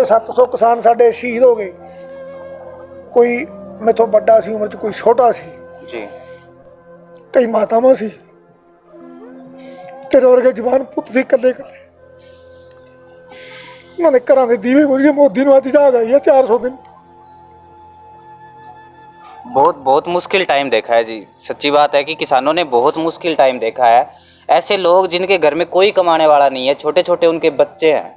700 किसान साडे शहीद हो गए। कोई मेथों बड़ा सी उम्र च, कोई छोटा सी जी। कई मातावां सी, तेरे वर्गे जवान पुत सी कल्ले कल्ले। उन्होंने घरां दे दीवे बुझ गए। मोदी नूं अज जाग आई है 400 दिन। बहुत बहुत मुश्किल टाइम देखा है जी। सच्ची बात है कि किसानों ने बहुत मुश्किल टाइम देखा है। ऐसे लोग जिनके घर में कोई कमाने वाला नहीं है, छोटे छोटे उनके बच्चे हैं,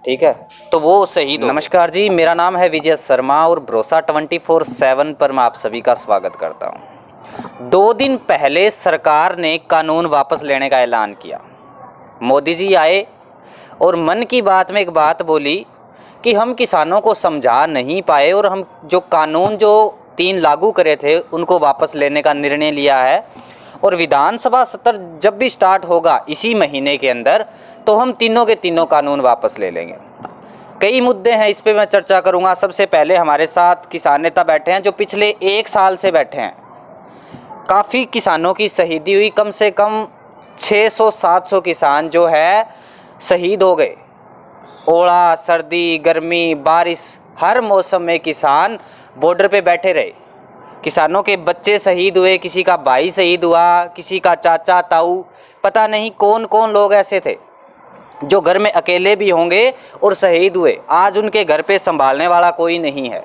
ठीक है, तो वो शहीद हो। नमस्कार जी, मेरा नाम है विजय शर्मा और भरोसा 24/7 पर मैं आप सभी का स्वागत करता हूं। 2 दिन पहले सरकार ने कानून वापस लेने का ऐलान किया। मोदी जी आए और मन की बात में एक बात बोली कि हम किसानों को समझा नहीं पाए और हम जो कानून जो 3 लागू करे थे उनको वापस लेने का निर्णय लिया है। और विधानसभा सत्र जब भी स्टार्ट होगा इसी महीने के अंदर, तो हम तीनों के तीनों कानून वापस ले लेंगे। कई मुद्दे हैं, इस पे मैं चर्चा करूंगा। सबसे पहले हमारे साथ किसान नेता बैठे हैं जो पिछले 1 साल से बैठे हैं। काफ़ी किसानों की शहीदी हुई, कम से कम 600-700 किसान जो है शहीद हो गए। ओला, सर्दी, गर्मी, बारिश, हर मौसम में किसान बॉर्डर पे बैठे रहे। किसानों के बच्चे शहीद हुए, किसी का भाई शहीद हुआ, किसी का चाचा ताऊ, पता नहीं कौन कौन लोग ऐसे थे जो घर में अकेले भी होंगे और शहीद हुए। आज उनके घर पे संभालने वाला कोई नहीं है।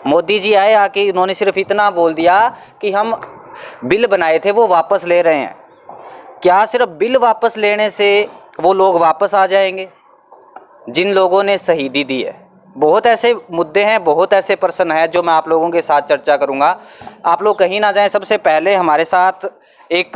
मोदी जी आए, आके उन्होंने सिर्फ इतना बोल दिया कि हम बिल बनाए थे वो वापस ले रहे हैं। क्या सिर्फ बिल वापस लेने से वो लोग वापस आ जाएंगे जिन लोगों ने शहीदी दी है? बहुत ऐसे मुद्दे हैं, बहुत ऐसे प्रश्न हैं जो मैं आप लोगों के साथ चर्चा करूंगा। आप लोग कहीं ना जाएं। सबसे पहले हमारे साथ एक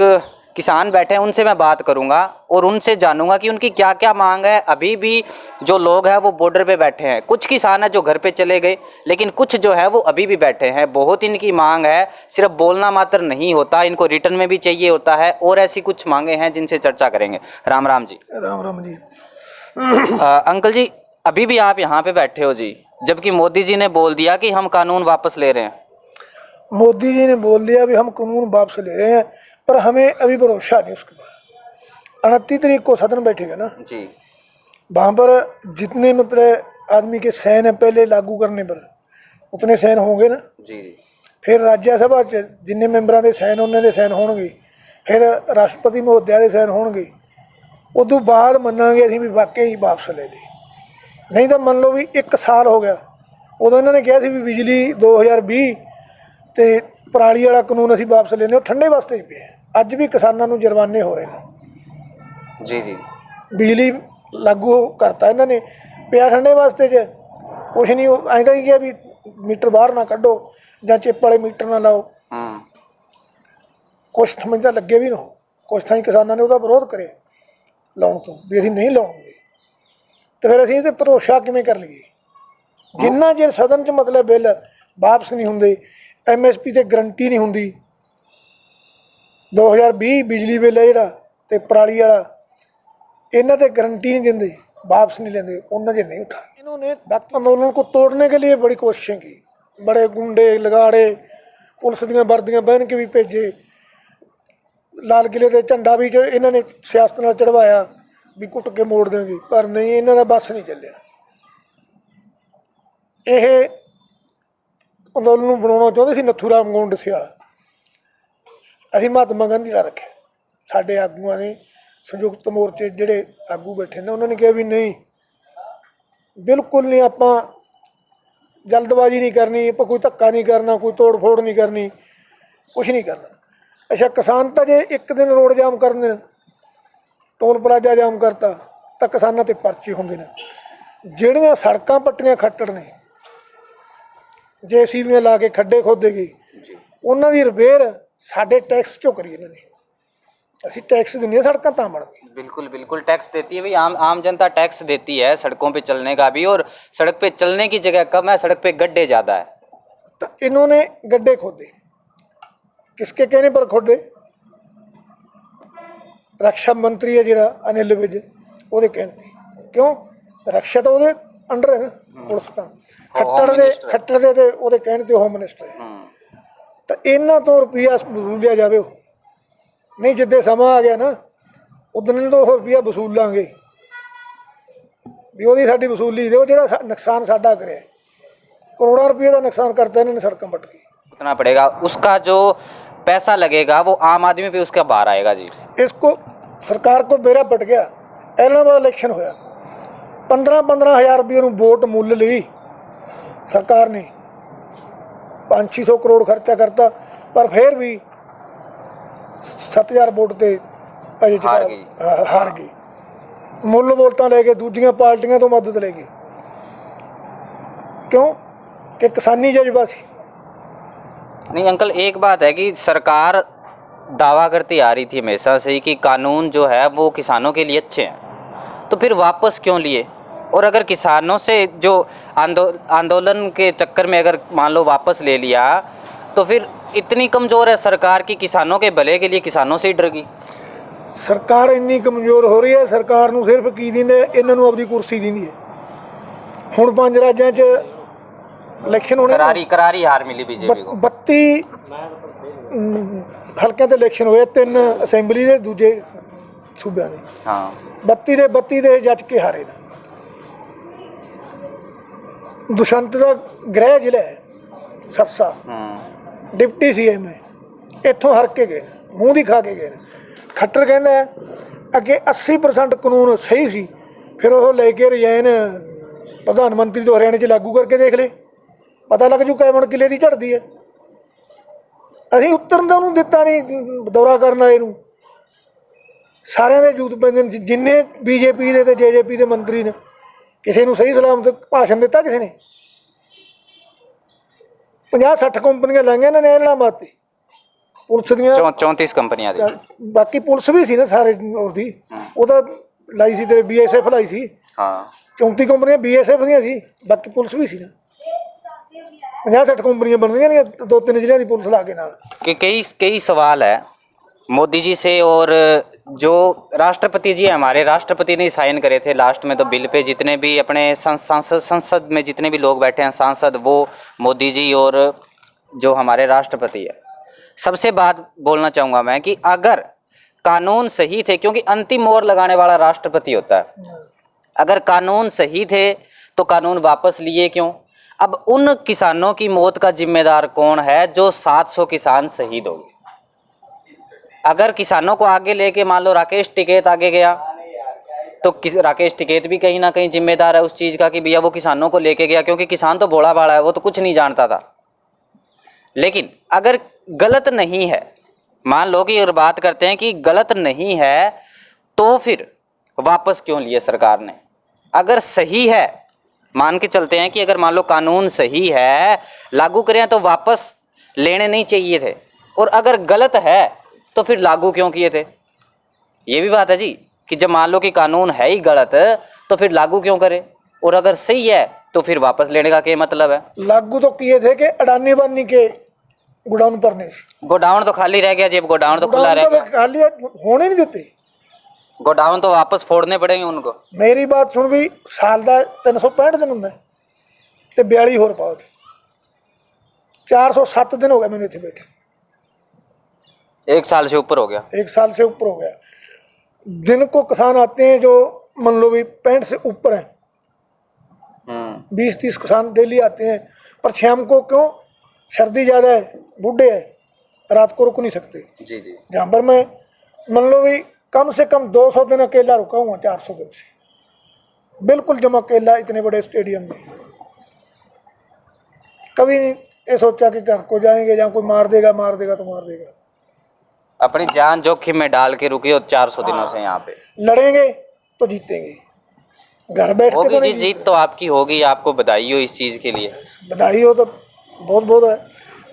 किसान बैठे हैं, उनसे मैं बात करूंगा और उनसे जानूंगा कि उनकी क्या क्या मांग है। अभी भी जो लोग हैं वो बॉर्डर पे बैठे हैं। कुछ किसान हैं जो घर पे चले गए, लेकिन कुछ जो है वो अभी भी बैठे हैं। बहुत इनकी मांग है, सिर्फ बोलना मात्र नहीं होता, इनको रिटर्न में भी चाहिए होता है। और ऐसी कुछ मांगे हैं जिनसे चर्चा करेंगे। राम राम जी। राम राम जी। अंकल जी, अभी भी आप यहाँ पे बैठे हो जी, जबकि मोदी जी ने बोल दिया कि हम कानून वापस ले रहे हैं। मोदी जी ने बोल दिया भी हम कानून वापस ले रहे हैं, पर हमें अभी भरोसा नहीं उसके बाद। 29 तारीख को सदन बैठेगा ना जी, वहाँ पर जितने मतलब आदमी के सैन है पहले लागू करने पर, उतने सैन होंगे ना। जी, फिर राज्यसभा च जिन्ने मैंबरां दे सैन उन्ने दे सैन होणगे, फिर राष्ट्रपति महोदया दे सैन होणगे। उदों बाद मन्नांगे असीं भी वाकई ही वापस ले ली। नहीं तो मान लो भी 1 साल हो गया, उदों इन्होंने कहा भी बिजली 2020 ते पराली वाला कानून असीं वापस लेने, ठंडे वास्ते ही पे। अज भी किसानों नूं जुर्माने हो रहे हैं। जी, जी, बिजली लागू करता इन्होंने, पिया ठंडे वास्ते च कुछ नहीं। ऐसा ही किया भी मीटर बाहर ना कड्डो जां चिप वाले मीटर ना लाओ। कुछ समझदा लगे भी ना हो, कुछ थाई किसानों ने उसका विरोध करे लाउण तो भी असीं नहीं लाउणगे। तो फिर असीं इहते भरोसा किवें कर लईए जिन्ना चਿਰ सदन च मतलब बिल वापस नहीं होंदे, MSP ते गरंटी नहीं होंदी। 2020 बिजली बिल है जिहड़ा ते पराली वाला, इन्हां ते गरंटी नहीं देंदे, वापस नहीं लेंदे, उन्ना चਿਰ नहीं उठा। इन्होंने आंदोलन को तोड़ने के लिए बड़ी कोशिशें की। बड़े गुंडे लगाड़े, पुलिस दीयां वर्दियां पहन के भी भेजे, लाल किले ते झंडा भी इन्होंने सियासत नाल चढ़वाया भी कुट के मोड़ देंगे, पर नहीं, इन्हां दा बस नहीं चलिया। ਇਹ ਅੰਦੋਲਨ ਨੂੰ ਬਣਾਉਣਾ ਚਾਹੁੰਦੇ ਸੀ ਨੱਥੂ ਰਾਮ ਗੋਂਡਸੇ ਵਾਲਾ। ਅਸੀਂ ਮਹਾਤਮਾ ਗਾਂਧੀ ਦਾ ਰੱਖਿਆ। ਸਾਡੇ ਆਗੂਆਂ ਨੇ ਸੰਯੁਕਤ ਮੋਰਚੇ ਜਿਹੜੇ ਆਗੂ ਬੈਠੇ ਨੇ ਉਹਨਾਂ ਨੇ ਕਿਹਾ ਵੀ ਨਹੀਂ, ਬਿਲਕੁਲ ਨਹੀਂ, ਆਪਾਂ ਜਲਦਬਾਜ਼ੀ ਨਹੀਂ ਕਰਨੀ, ਆਪਾਂ ਕੋਈ ਧੱਕਾ ਨਹੀਂ ਕਰਨਾ, ਕੋਈ ਤੋੜ ਫੋੜ ਨਹੀਂ ਕਰਨੀ, ਕੁਛ ਨਹੀਂ ਕਰਨਾ। ਅੱਛਾ, ਕਿਸਾਨ ਤਾਂ ਜੇ ਇੱਕ ਦਿਨ ਰੋਡ ਜਾਮ ਕਰਨ ਦੇਣ, ਟੋਲ ਪਲਾਜ਼ਾ ਜਾਮ ਕਰਤਾ, ਤਾਂ ਕਿਸਾਨਾਂ 'ਤੇ ਪਰਚੇ ਹੁੰਦੇ ਨੇ। ਜਿਹੜੀਆਂ ਸੜਕਾਂ ਪੱਟੀਆਂ ਖੱਟੜ ਨੇ, JCB ला के खड्डे खोदे गए, उन्होंने रिपेयर साढ़े टैक्स चो करी इन्होंने। असीं टैक्स दिंदे सड़कां तां बन गई। बिल्कुल बिल्कुल टैक्स देती है भाई, आम जनता टैक्स देती है सड़कों पे चलने का भी। और सड़क पे चलने की जगह कम है, सड़क पे गड्ढे ज़्यादा है। तो इन्होंने गड्ढे खोदे, किसके कहने पर खोदे? रक्षा मंत्री है जिहड़ा अनिल विज, ਉਹਦੇ कहने। क्यों? रक्षा तो ਉਹਦੇ अंडर है ना, पुलिस तो खट्टर दे ते ਉਹਦੇ कहने ते होम मिनिस्टर है। तो इन्हां तो रुपया वसूलिया जावे, नहीं जिद्दे समा आ गया ना उदन तो रुपया वसूलांगे। ਵੀ ਉਹਦੀ ਸਾਡੀ ਵਸੂਲੀ ਦਿਓ, ਜਿਹੜਾ ਨੁਕਸਾਨ ਸਾਡਾ ਕਰਿਆ। ਕਰੋੜਾਂ रुपये का नुकसान करता है इन्होंने सड़कों पट के। उतना पड़ेगा, उसका जो पैसा लगेगा वो आम आदमी पे उसका भार आएगा जी। इसको सरकार को बेड़ा पट गया। इलाहाबाद इलेक्शन होया, 15-15 हज़ार रुपये वोट मुल ली सरकार ने, 500-600 करोड़ खर्चा करता, पर फिर भी 7,000 वोट से अजे हार गई। मुल वोटां लेके दूजियां पार्टियां तो मदद ले गई, क्यों कि किसानी जज्बा सी। नहीं अंकल, एक बात है कि सरकार दावा करती आ रही थी हमेशा से ही कि कानून जो है वो किसानों के लिए अच्छे हैं, तो फिर वापस क्यों लिए? और अगर किसानों से जो आंदोलन के चक्कर में अगर मान लो वापस ले लिया, तो फिर इतनी कमज़ोर है सरकार की किसानों के भले के लिए किसानों से ही डर गई। सरकार इन्नी कमज़ोर हो रही है, सरकार नूं सिर्फ की दिंदे, इन्हां नूं अपनी कुर्सी दिंदी है। हुण 5 राज्यां 'च इलेक्शन होने, करारी हार मिली बीजेपी को। 32 हल्किਆਂ ਤੇ इलेक्शन होए, 3 असैंबली ਦੇ, दूजे सूबे ने। हाँ, 32 ਦੇ जज के हारे ने। दुष्यंत का गृह जिला है सरसा, डिप्टी CM है, इत्थों हर के गए, मूँह दी खा के गए। खट्टर कहना है अगे 80% कानून सही सी, फिर वो लेके रिजाइन प्रधानमंत्री तो हरियाणे 'च लागू करके देख ले, पता लग जू कैबिनेट किले की झड़ती है। असीं उत्तरन का उन्होंने दिता नहीं, दौरा करना इनू सारिਆਂ ਦੇ ਜੂਤ ਪੈਂਦੇ ਨੇ। जिन्ने BJP ਦੇ ਤੇ JJP ਦੇ ਮੰਤਰੀ ਨੇ, ਕਿਸੇ ਨੂੰ ਸਹੀ ਸਲਾਮਤ ਭਾਸ਼ਣ ਦਿੱਤਾ ਕਿਸੇ ਨੇ? 50-60 ਕੰਪਨੀਆਂ ਲਾਈਆਂ ਇਹਨਾਂ ਨੇ ਇਲਾਹਾਬਾਦ ਤੇ, ਪੁਲਿਸ ਦੀਆਂ 34 ਕੰਪਨੀਆਂ ਦੀ। ਬਾਕੀ ਪੁਲਿਸ ਵੀ ਸੀ ਨਾ ਸਾਰੇ ਉਹਦੀ, ਉਹ ਤਾਂ ਲਾਈ ਸੀ ਤੇਰੇ BSF ਲਾਈ ਸੀ। ਹਾਂ, 34 ਕੰਪਨੀਆਂ BSF ਦੀਆਂ ਸੀ, ਬਾਕੀ ਪੁਲਿਸ ਵੀ ਸੀ ਨਾ। 50-60 कंपनियां बन गई, 2-3 जिले की पुलिस ला के नाल। कि कई सवाल है मोदी जी से, और जो राष्ट्रपति जी हमारे राष्ट्रपति ने साइन करे थे लास्ट में तो बिल पे, जितने भी अपने संसद में जितने भी लोग बैठे हैं सांसद, वो मोदी जी और जो हमारे राष्ट्रपति है। सबसे बात बोलना चाहूँगा मैं कि अगर कानून सही थे, क्योंकि अंतिम मोहर लगाने वाला राष्ट्रपति होता है, अगर कानून सही थे तो कानून वापस लिए क्यों? अब उन किसानों की मौत का जिम्मेदार कौन है जो 700 किसान शहीद हो गए? अगर किसानों को आगे लेके मान लो राकेश टिकैत आगे गया, तो राकेश टिकैत भी कहीं ना कहीं जिम्मेदार है उस चीज़ का कि भैया वो किसानों को लेके गया, क्योंकि किसान तो भोला भाला है, वो तो कुछ नहीं जानता था। लेकिन अगर गलत नहीं है, मान लो कि अगर बात करते हैं कि गलत नहीं है, तो फिर वापस क्यों लिए सरकार ने? अगर सही है, मान के चलते हैं कि अगर मान लो कानून सही है, लागू करें, तो वापस लेने नहीं चाहिए थे। और अगर गलत है तो फिर लागू क्यों किए थे? ये भी बात है जी, कि जब मान लो कि कानून है ही गलत तो फिर लागू क्यों करे? और अगर सही है तो फिर वापस लेने का क्या मतलब है? लागू तो किए थे कि अडानी बानी के गोडाउन भरने, गोडाउन तो खाली रह गया, जब गोडाउन तो खुला रह गया, खाली होने नहीं देते। गोडाउन तो वापस फोड़ने पड़ेंगे उनको। मेरी बात सुन भी, साल का 365 दिन होंगे, तो 42 होर पाओगे, 407 दिन हो गए मैंने इतने बैठे। 1 साल से ऊपर हो गया। 1 साल से ऊपर हो गया। दिन को किसान आते हैं जो मान लो भी 65 से ऊपर हैं, 20-30 किसान डेली आते हैं, पर शाम को क्यों, सर्दी ज़्यादा है, बूढ़े हैं, रात को रुक नहीं सकते। जी जी। जहाँ पर मैं मान लो भी कम से कम 200 दिन अकेला रुका हुआ, 400 दिन से बिल्कुल जमा अकेला, इतने बड़े स्टेडियम में। कभी नहीं ये सोचा कि घर को जाएंगे, जहाँ कोई मार देगा तो मार देगा। अपनी जान जोखिम में डाल के रुके हो 400 दिनों से यहाँ पे। लड़ेंगे तो जीतेंगे, घर बैठ के होगी तो जी, नहीं जीत तो आपकी होगी, आपको बधाई हो इस चीज़ के लिए। बधाई हो तो बहुत बहुत है,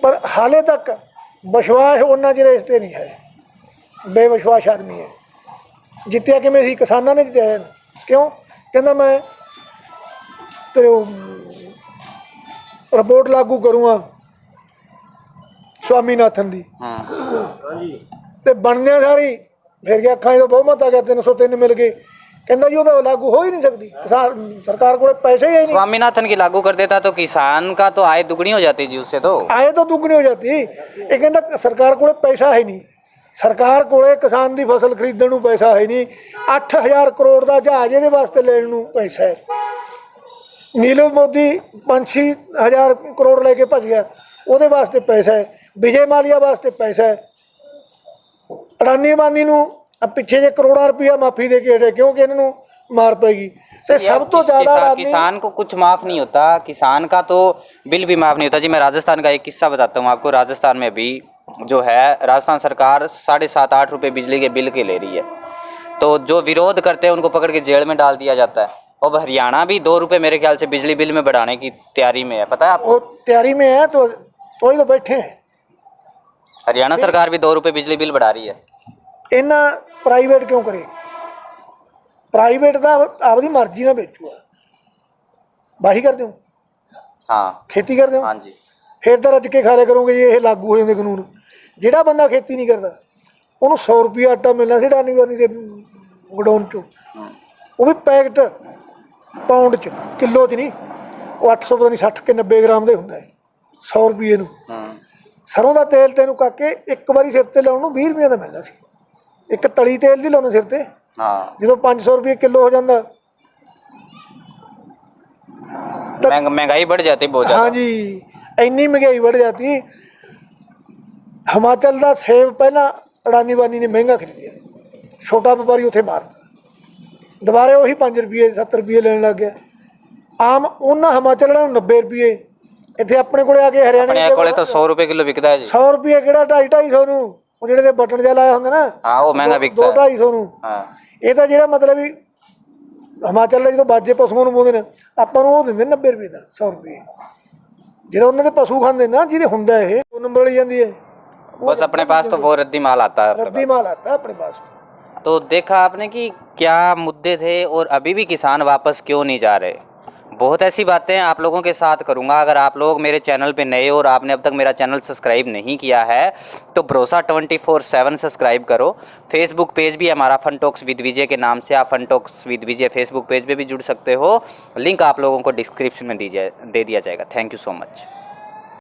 पर हाले तक विश्वास उन्ना चिर इस ते नहीं है, बेविश्वास आदमी है। जितया कि मैं किसानों ने जितया है, क्यों कहना मैं तेरे रिपोर्ट लागू करूँगा स्वामीनाथन दी, ते बनने सारी फिर गया अखा तो बहुमत आ गया, 303 मिल गए, कहना जी वो लागू हो ही नहीं सकती, किसान सरकार को पैसे ही नहीं। स्वामीनाथन की लागू कर देता तो किसान का तो आय दुगनी हो जाती जी, उससे तो आय तो दुगनी हो जाती। ये कहना सरकार को पैसा है नहीं, ਸਰਕਾਰ ਕੋਲੇ ਕਿਸਾਨ ਦੀ ਫਸਲ ਖਰੀਦਣ ਨੂੰ ਪੈਸਾ ਹੈ ਨਹੀਂ। 8000 ਕਰੋੜ ਦਾ ਜਹਾਜ਼ ਇਹਦੇ ਵਾਸਤੇ ਲੈਣ ਨੂੰ ਪੈਸਾ ਹੈ। ਨੀਰਵ ਮੋਦੀ 5-6 ਹਜ਼ਾਰ ਕਰੋੜ ਲੈ ਕੇ ਭੱਜ ਗਿਆ, ਉਹਦੇ ਵਾਸਤੇ ਪੈਸਾ ਹੈ। ਵਿਜੇ ਮਾਲੀਆ ਵਾਸਤੇ ਪੈਸਾ ਹੈ। ਅਡਾਨੀ ਅੰਬਾਨੀ ਨੂੰ ਪਿੱਛੇ ਜੇ ਕਰੋੜਾਂ रुपया माफ़ी दे के हटे क्योंकि इन्हों मार पैगी। तो सब तो ज़्यादा किसान को कुछ माफ़ नहीं होता, किसान का तो बिल भी माफ़ नहीं होता जी। मैं राजस्थान का एक किस्सा बताता हूँ आपको। राजस्थान में अभी जो है राजस्थान सरकार 7.5-8 रुपये बिजली के बिल के ले रही है, तो जो विरोध करते हैं उनको पकड़ के जेल में डाल दिया जाता है। अब हरियाणा भी 2 रुपये मेरे ख्याल से बिजली बिल में बढ़ाने की तैयारी में है, पता है आपको? तैयारी में है, तो ही तो बैठे हैं। हरियाणा सरकार भी 2 रुपये बिजली बिल बढ़ा रही है। इन्ना प्राइवेट क्यों करे? प्राइवेट का आपकी मर्जी ना बेचूगा। वाही कर दो, हाँ खेती कर दो, हाँ जी, फिर तो रज के खा लिया करोगे जी। ये लागू हो जाते कानून। ਜਿਹੜਾ ਬੰਦਾ खेती नहीं करता ਉਹਨੂੰ 100 रुपया आटा मिलना ਸੀ ਅਡਾਨੀ ਅੰਬਾਨੀ ਦੇ ਗੋਡਾਊਨ 'ਚੋਂ, ਉਹ ਵੀ ਪੈਕਟ ਪਾਉਂਡ 'ਚ, ਕਿਲੋ 'ਚ ਨਹੀਂ। ਉਹ 800 ਪਤਾ ਨਹੀਂ 60 ਕੇ 90 ਗ੍ਰਾਮ ਦੇ ਹੁੰਦਾ ਹੈ 100 ਰੁਪਏ ਨੂੰ। ਸਰੋਂ ਦਾ ਤੇਲ ਤੈਨੂੰ ਕਾਕੇ ਇੱਕ ਵਾਰੀ ਸਿਰ ਤੇ ਲਾਉਣ ਨੂੰ 20 ਰੁਪਏ ਦਾ ਮਿਲਦਾ ਸੀ। ਇੱਕ ਤਲੀ ਤੇਲ ਦੀ ਲਾਉਣਾ ਸਿਰ ਤੇ, ਜਦੋਂ 500 रुपये किलो हो जाता। महंगाई बढ़ जाती बहुत ज़्यादा। हाँ जी, इन्नी महंगाई बढ़ जाती। हिमाचल का सेब पहला अडानी अंबानी ने महंगा खरीदिया, छोटा व्यापारी उत्थे मारता, दोबारे वही 5 रुपये 7 रुपये लेने लग गया। आम उन्होंने हिमाचल वालों 90 रुपये, इतने अपने को आके हरियाणा तो 100 रुपये किलो बिकता है जी। 100 रुपये कि 250-250 ਨੂੰ ਉਹ ਜਿਹੜੇ ਦੇ ਬਟਨ ਜਿਹਾ ਲਾਇਆ ਹੁੰਦਾ ਨਾ, ਹਾਂ ਉਹ ਮਹਿੰਗਾ ਵਿਕਦਾ 200-250 ਨੂੰ। ਹਾਂ ਇਹ ਤਾਂ ਜਿਹੜਾ ਮਤਲਬ ਵੀ ਹਿਮਾਚਲ ਦੇ ਜਦੋਂ ਬਾਜੇ ਪਸ਼ੂਆਂ ਨੂੰ ਪਾਉਂਦੇ ਨੇ, ਆਪਾਂ ਨੂੰ ਉਹ ਦਿੰਦੇ 90 ਰੁਪਏ ਦਾ 100 ਰੁਪਏ। ਜਿਹੜਾ ਉਹਨਾਂ ਦੇ ਪਸ਼ੂ ਖਾਂਦੇ ਨਾ, ਜਿਹਦੇ ਹੁੰਦਾ ਇਹ ਉਹ ਨੰਬਰ ਲਈ ਜਾਂਦੀ ਹੈ। बस अपने पास तो वो रद्दी माल आता है, रद्दी माल आता है अपने पास। तो देखा आपने कि क्या मुद्दे थे और अभी भी किसान वापस क्यों नहीं जा रहे। बहुत ऐसी बातें आप लोगों के साथ करूंगा। अगर आप लोग मेरे चैनल पे नए और आपने अब तक मेरा चैनल सब्सक्राइब नहीं किया है तो भरोसा 24/7 सब्सक्राइब करो। फेसबुक पेज भी हमारा फन टॉक्स विद विजय के नाम से, आप fun talks with Vijay Facebook page पे भी जुड़ सकते हो। लिंक आप लोगों को डिस्क्रिप्शन में दे दिया जाएगा। Thank you so much.